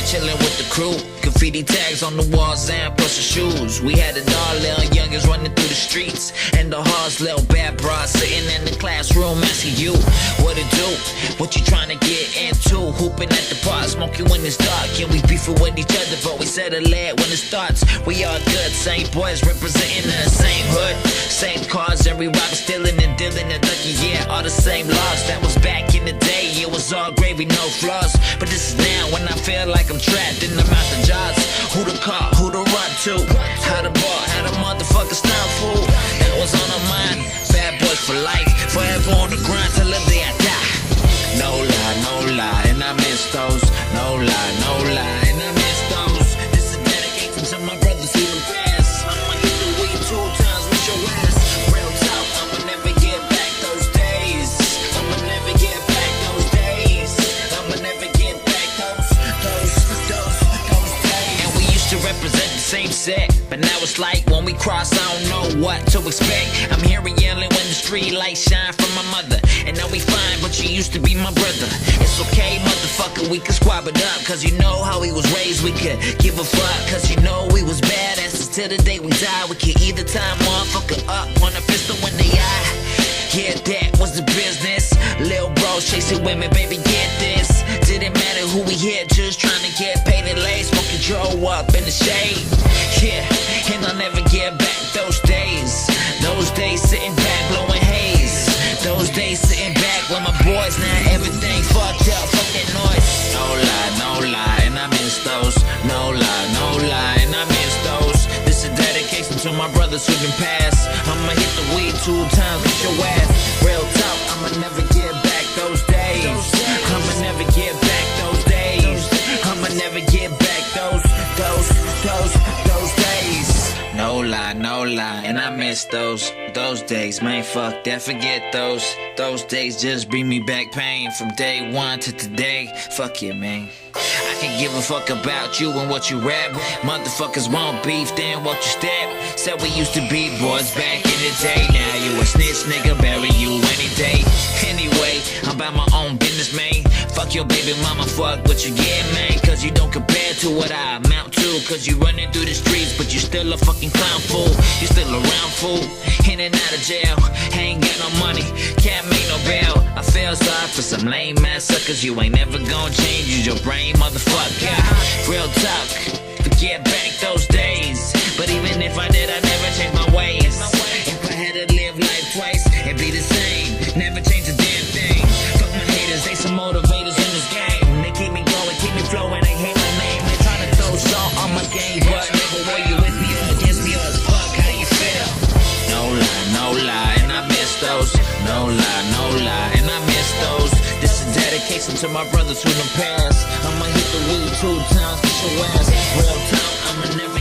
chillin' with the crew. Graffiti tags on the walls and plus the shoes. We had it all, little youngins running through the streets, and the halls, little bad bras sitting in the classroom asking you what to do, what you trying to get into. Hooping at the bar, smoking when it's dark, and we beefing with each other, but we settle it when it starts. We all good, same boys representing the same hood, same cars, every robber stealing and dealing and ducking, yeah, all the same laws. That was back in the day, it was all gravy, no flaws. But this is now when I feel like I'm trapped in the mouth of jars. Who to call, who to run to, how to ball, how the motherfuckers stand fool. That was on our mind, bad boys for life, forever on the grind till the day I die. No lie, no lie, and I miss those. No lie, no lie, and I miss those. This is dedicated to my brothers who done passed. I'ma hit the weed 2 times with your ass. Real talk, I'ma never get back those days. I'ma never get back those days. I'ma never get back those days. And we used to represent the same set, but now it's like when we cross, I don't know what to expect. I'm hearing yelling when the street lights shine from my mother. And now we fine, but you used to be my brother. It's okay, motherfucker, we can squab it up, cause you know how we was raised, we could give a fuck, cause you know we was badasses till the day we die. We could either tie a motherfucker up, point a pistol in the eye. Yeah, that was the business. Lil' bro chasing women, baby, get this. Didn't matter who we hit, just trying to get paid and lay. Smoking Joe up in the shade. Yeah, and I'll never get back those days. Those days sitting back, blowing haze. Those days sitting back with my boys, now everything fucked up, fuck that noise. No lie, no lie, and I miss those. No lie, no lie, and I miss those. This is dedication to my brothers who done passed. I'ma hit the weed 2 times with your ass. Real talk, I'ma never get back those days. I'ma never get back those days. I'ma never get back those days. No lie, no lie, and I miss those days, man, fuck that, forget those days just bring me back pain from day one to today. Fuck it, man. I can give a fuck about you and what you rap. Motherfuckers want beef, then what you step. Said we used to be boys back in the day. Now you a snitch, nigga, bury you any day. Anyway, I'm about my own business, man. Fuck your baby mama, fuck what you get, man. Cause you don't compare to what I amount to. Cause you running through the streets, but you still a fucking clown fool. You still around, fool, in and out of jail. Ain't got no money, can't make no bail. I feel sorry for some lame ass suckers. You ain't never gonna change, use your brain, motherfucker. Real talk, forget back those days. But even if I did, I'd never change my ways. If I had to live life twice, it'd be the same. Never change a damn thing. Fuck my haters, they some motivators in this game. They keep me going, keep me flowing, they hate my name. They try to throw salt on my game, but never were you with me or against me or as fuck, how you feel? No lie, no lie, and I miss those. No lie, no lie, and I miss those. This is dedication to my brothers who done passed. I'ma hit the weed 2 times with your ass. Real talk, I'ma never